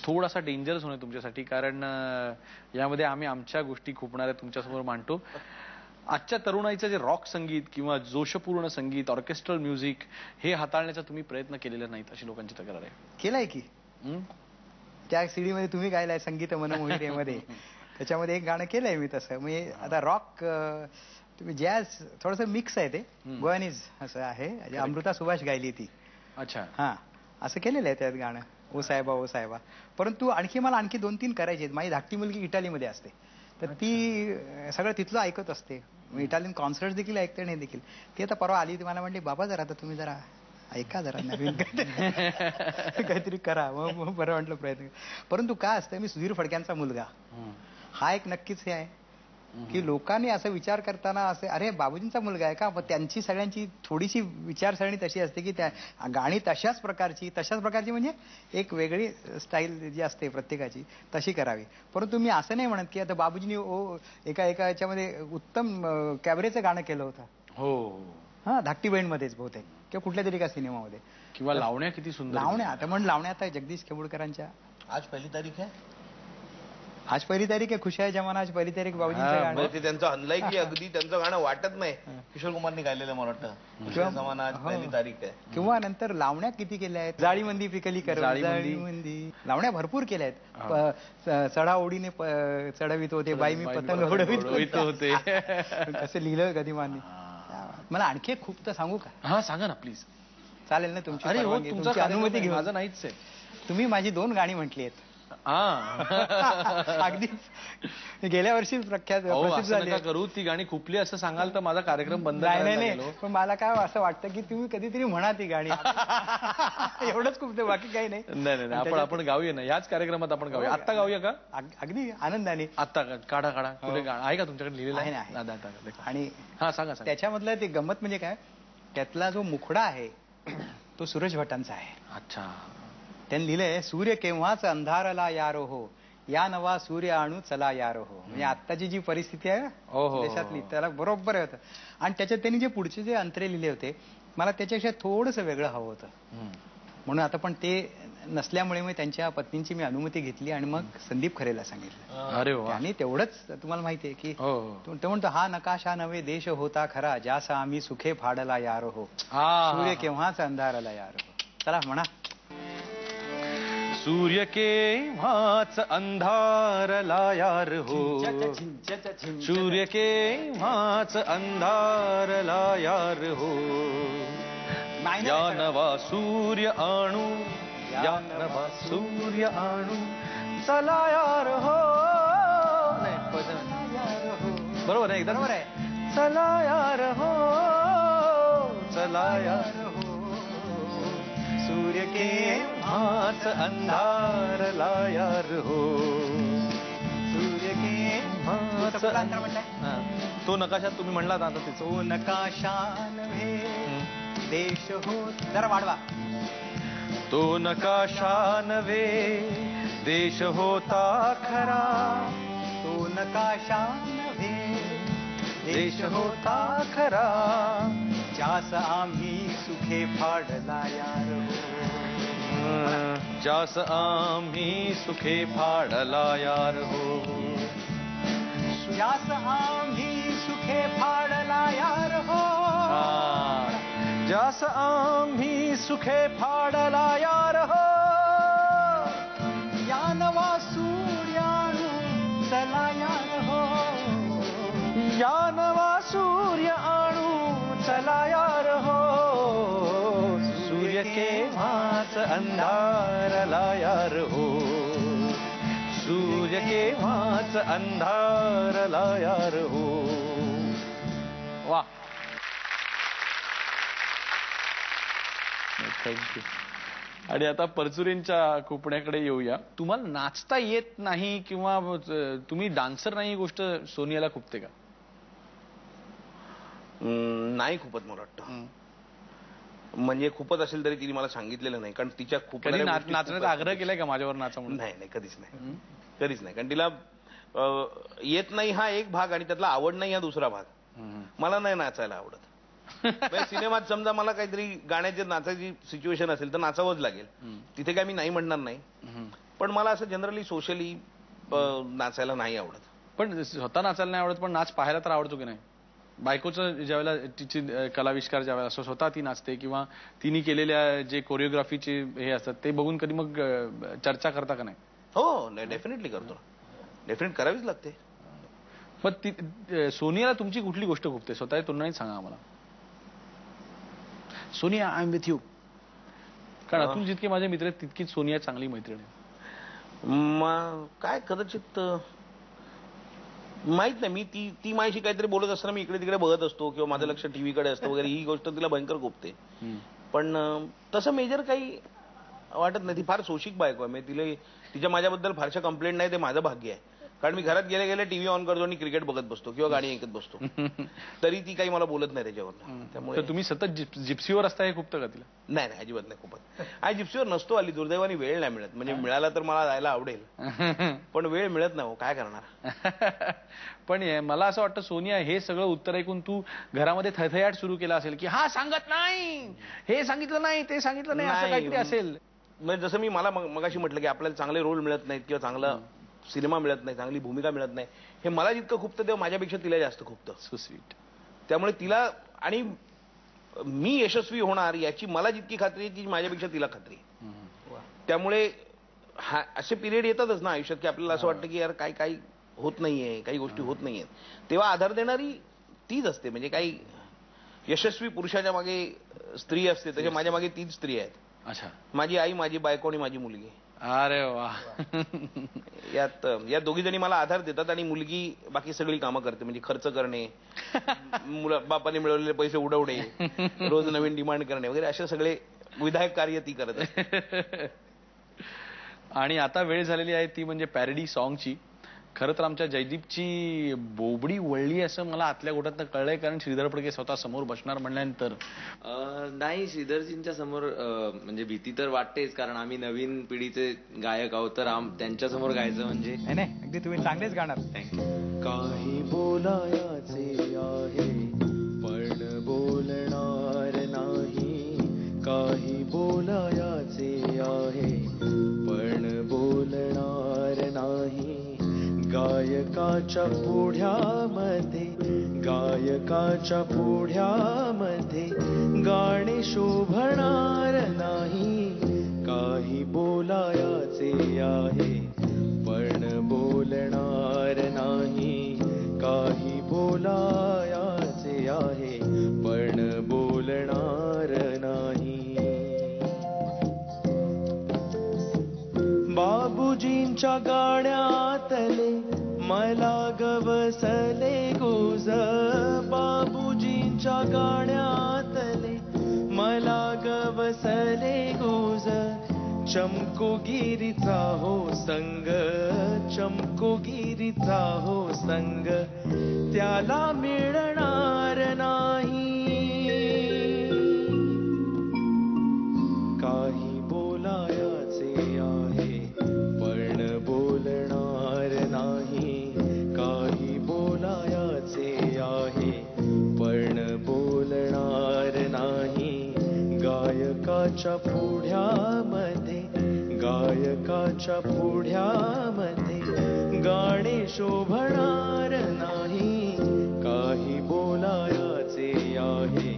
थोडासा डेंजरस होणार तुमच्यासाठी, कारण यामध्ये आम्ही आमच्या गोष्टी खुपणाऱ्या तुमच्यासमोर मांडतो. आजच्या तरुणाईचं जे रॉक संगीत किंवा जोशपूर्ण संगीत, ऑर्केस्ट्रल म्युझिक हे हाताळण्याचा तुम्ही प्रयत्न केलेला नाहीत अशी लोकांची तक्रार आहे. केलाय की त्या सीडी मध्ये तुम्ही गायलाय संगीत मन मोहिनीमध्ये. त्याच्यामध्ये एक गाणं केलंय मी तसं. म्हणजे आता रॉक तुम्ही जॅझ थोडस मिक्स आहे ते, गोवानीज असं आहे. अमृता सुभाष गायली ती. अच्छा. हा असं केलेलं आहे त्यात गाणं, ओ साहेबा ओ साहेबा. परंतु मला आणखी 2-3 करायचे आहेत. माझी धाकटी मुलगी इटालीमध्ये असते, तर ती सगळं तिथलं ऐकत असते. इटालियन कॉन्सर्ट देखील ऐकते नाही देखील. ती आता परवा आली, ती मला म्हणली बाबा जरा आता तुम्ही जरा ऐका, जरा नवीन काहीतरी करा. मग बरं म्हटलं प्रयत्न. परंतु काय असतं, मी सुधीर फडक्यांचा मुलगा, हा एक नक्कीच हे आहे की लोकांनी असं विचार करताना असे अरे बाबूजींचा मुलगा आहे का, पण त्यांची सगळ्यांची थोडीशी विचारसरणी तशी असते की त्या गाणी तशाच प्रकारची म्हणजे एक वेगळी स्टाईल जी असते प्रत्येकाची तशी करावी. परंतु मी असं नाही म्हणत की आता बाबूजींनी एका याच्यामध्ये उत्तम कॅबरेचं गाणं केलं होतं. हो. हा धाकटी बहीण मध्येच बहुतेक किंवा कुठल्या तरी एका सिनेमामध्ये. किंवा लावण्या किती सुंदर लावण्या. आता म्हणून लावण्या आता जगदीश खेमुडकरांच्या. आज 1 तारीख आहे. आज 1 तारीख आहे. खुश आहे जमाना. आज 1 तारीख बाबूजींचं गाणं. ते त्यांचं अनलाईकली अगदी त्यांचं गाणं वाटत नाही. किशोर कुमारनी गायलेलं मला वाटतं. खुश आहे जमाना आज 1 तारीख आहे. किंवा नंतर लावण्या किती केल्या आहेत. जाळीमंदी पिकली कर जाळीमंदी. लावण्या भरपूर केल्या आहेत. चढा ओढीने चढवित होते बाई मी पतंग उडवित होते. कसं लिहिलं गदिमांनी. मला आणखी खूप तर सांगू का? हा सांगा ना प्लीज. चालेल ना तुमची अनुमती घेऊन. माझं नाहीच आहे. तुम्ही माझी 2 गाणी म्हटली आहेत. अगदी गेल्या वर्षी प्रख्यात प्रसिद्ध झाली. करू ती गाणी खुपली असं सांगाल तर माझा कार्यक्रम बंद. नाही. पण मला काय असं वाटतं की तुम्ही कधीतरी म्हणा ती गाणी. एवढंच खूप, बाकी काही नाही. नाही आपण गाऊया ना याच कार्यक्रमात. आपण गाऊया. आत्ता गाऊया का? अगदी आनंदाने. आत्ता काढा कुठे गाणं आहे का तुमच्याकडे लिहिलेलं? आहे. आणि हा सांगा. त्याच्यामधलं ते गंमत म्हणजे काय, त्यातला जो मुखडा आहे तो सूरज भटांचा आहे. अच्छा. त्यांनी लिहिलंय, सूर्य केव्हाच अंधारला यारो हो, या नवा सूर्य आणू चला यारो हो. म्हणजे आत्ताची जी परिस्थिती आहे देशातली त्याला बरोबर होतं. आणि त्याच्यात त्यांनी जे पुढचे जे अंतरे लिहिले होते, मला त्याच्यापेक्षा थोडंसं वेगळं हवं होतं. म्हणून आता पण ते नसल्यामुळे मी त्यांच्या पत्नींची मी अनुमती घेतली आणि मग संदीप खरेला सांगितलं. अरे वा. आणि तेवढंच तुम्हाला माहिती आहे की तो म्हणतो, हा नकाशा नवे देश होता खरा, ज्यास आम्ही सुखे फाडला यारो हो, सूर्य केव्हाच अंधारला यारो हो. चला म्हणा. सूर्य केव्हाच अंधारला यार हो, सूर्य केव्हाच अंधारला यार हो, या नवा सूर्य आणू, या नवा सूर्य आणू चला यार हो. बरोबर आहे. बरोबर आहे. चला यार हो, चला यार हो, सूर्य केव्हाच अंधारला यार हो, सूर्य केव्हाच. तो नकाशात तुम्ही म्हणला आता तो नकाशान देश हो. जरा वाढवा. तो नकाशा नवे देश होता खरा, तो नकाशा नवे देश होता खरा, ज्यास आम्ही सुखे फाडला यार हो, ज्यास आम्ही सुखे फाडला यार हो, ज्यास आम्ही सुखे फाडला यार हो, ज्यास आम्ही सुखे फाडला यार हो, या नवा सूर्याणू चला यार हो, या नवा सूर्य आणू चला यार हो, सूर्य केव्हाच अंधारला यार हो, सूर्य केव्हाच अंधारला यार हो. वा. थँक्यू. आणि आता परचुरेंच्या खुपण्याकडे येऊया. तुम्हाला नाचता येत नाही किंवा तुम्ही डान्सर नाही, ही गोष्ट सोनियाला खुपते का? नाही खुपत मला वाटतं. म्हणजे खूपच असेल तरी तिने मला सांगितलेलं नाही, कारण तिच्या खूप नाचण्याचा आग्रह केलाय का माझ्यावर नाचा म्हणून? नाही, कधीच नाही. कारण तिला येत नाही हा एक भाग आणि त्यातला आवड नाही हा दुसरा भाग. मला नाही नाचायला आवडत. सिनेमात समजा मला काहीतरी गाण्याचे नाचायची सिच्युएशन असेल तर नाचावंच लागेल. तिथे काय मी नाही म्हणणार नाही. पण मला असं जनरली सोशली नाचायला नाही आवडत. पण स्वतः नाचायला नाही आवडत, पण नाच पाहायला तर आवडतो की नाही? बायकोचं ज्यावेळेला तिची कलाविष्कार ज्यावेळेला असतो, स्वतः ती नाचते किंवा तिने केलेल्या जे कोरिओग्राफीचे हे असतात ते बघून कधी मग चर्चा करता का नाही? हो, डेफिनेटली करतो ना. डेफिनेट करावीच लागते. पण सोनियाला तुमची कुठली गोष्ट खूपते? स्वतः तोंडाने सांगा आम्हाला. Sonia, I am with you. कारण अतुल जितके माझे मित्र आहेत तितकीच सोनिया चांगली मैत्रीण आहे. काय कदाचित माहित नाही. मी ती माझ्याशी काहीतरी बोलत असताना मी इकडे तिकडे बघत असतो किंवा माझं लक्ष टीव्हीकडे असतं वगैरे. ही गोष्ट तिला भयंकर खूपते. पण तसं मेजर काही वाटत नाही. ती फार सोशिक बायको आहे. म्हणजे तिच्या माझ्याबद्दल फारशा कंप्लेंट नाही, ते माझं भाग्य आहे. कारण मी घरात गेले टीव्ही ऑन करतो आणि क्रिकेट बघत बसतो किंवा गाणी ऐकत बसतो, तरी ती काही मला बोलत नाही त्याच्यावर. त्यामुळे तुम्ही सतत जिप्सीवर असता हे खूपतं का तिला? नाही, अजिबात नाही. खूपच जिप्सीवर नसतो आली. दुर्दैवाने वेळ नाही मिळत. म्हणजे मिळाला तर मला जायला आवडेल, पण वेळ मिळत नाही. काय करणार? पण मला असं वाटतं सोनिया, हे सगळं उत्तर ऐकून तू घरामध्ये थैथयाट सुरू केला असेल की हा सांगत नाही, हे सांगितलं नाही, ते सांगितलं नाही, असं काहीतरी असेल. म्हणजे जसं मी मला मगाशी म्हटलं की आपल्याला चांगले रोल मिळत नाहीत किंवा चांगला सिनेमा मिळत नाही, चांगली भूमिका मिळत नाही, हे मला जितकं खूपतं तेव्हा माझ्यापेक्षा तिला जास्त खूपतं. So sweet. त्यामुळे तिला आणि मी यशस्वी होणार याची मला जितकी खात्री आहे ती माझ्यापेक्षा तिला खात्री आहे. त्यामुळे असे पिरियड येतातच ना आयुष्यात की आपल्याला असं वाटतं की यार काही होत नाहीये, काही गोष्टी होत नाहीयेत. तेव्हा आधार देणारी तीच असते. म्हणजे काही यशस्वी पुरुषाच्या मागे स्त्री असते, त्याच्या माझ्या मागे तीच स्त्री आहेत. अच्छा. माझी आई, माझी बायको आणि माझी मुलगी. अरे वा. या दोघी जणी मला आधार देतात आणि मुलगी बाकी सगळी कामं करते. म्हणजे खर्च करणे, बापाने मिळवलेले पैसे उडवणे, रोज नवीन डिमांड करणे वगैरे असे सगळे विधायक कार्य ती करत असते. आणि आता वेळ झालेली आहे ती म्हणजे पॅरडी सॉंगची. खरं तर आमच्या जयदीपची बोबडी वळली असं मला आतल्या गोटातनं कळलंय, कारण श्रीधर फडके स्वतः समोर बसणार म्हणल्यानंतर. नाही, श्रीधरजींच्या समोर म्हणजे भीती तर वाटतेच, कारण आम्ही नवीन पिढीचे गायक आहोत, तर त्यांच्या समोर गायचं म्हणजे नाही, अगदी तुम्ही चांगलेच गाणार. काही बोलायचे आहे पण बोलणार नाही, काही बोलायचे आहे पण बोलणार नाही. गायकाच्या पुढ्यामध्ये गाणे शोभणार नाही. काही बोलायचे आहे पण बोलणार नाही, काही बोलायचे आहे पण बोलणार नाही. बाबूजींच्या गाण्यातले मला गवसले गुज, बाबूजींच्या गाण्यातले मला गवसले गुज. चमकोगिरीचा हो संग, चमकोगिरीचा हो संग त्याला मिळणार नाही. काही बोलायचे आहे पण बोलणार नाही, काही बोलायचे आहे पण बोलणार नाही. गायकाच्या पुढ्यामध्ये गाणे शोभणार नाही. काही बोलायचे आहे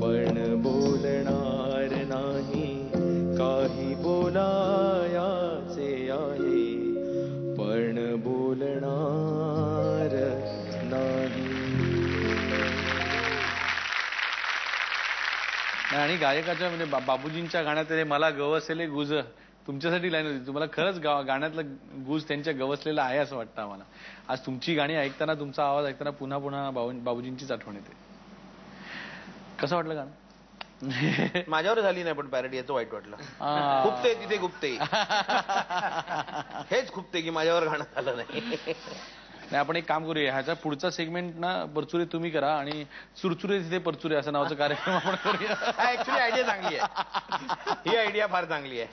पण बोलणार नाही, काही बोलायचे आहे पण बोलणार नाही. आणि गायकाच्या म्हणजे बाबूजींच्या गाण्यात मला गवसलेले गुज तुमच्यासाठी लाईन होती. तुम्हाला खरंच गाण्यातलं गुज त्यांच्या गवसलेलं आहे असं वाटतं आम्हाला. आज तुमची गाणी ऐकताना, तुमचा आवाज ऐकताना पुन्हा पुन्हा बाबूजींचीच आठवण येते. कसं वाटलं गाणं? माझ्यावर झाली नाही पण पॅरडी, याचं वाईट वाटलं. खुपते तिथे गुप्ते, हेच खुपते की माझ्यावर गाणं झालं नाही. आपण एक काम करूया, ह्याचा पुढचा सेगमेंट ना परचुरे तुम्ही करा आणि चुरचुरे तिथे परचुरे असं नावाचं कार्यक्रम आपण करूया. ऍक्च्युली आयडिया चांगली आहे, ही आयडिया फार चांगली आहे.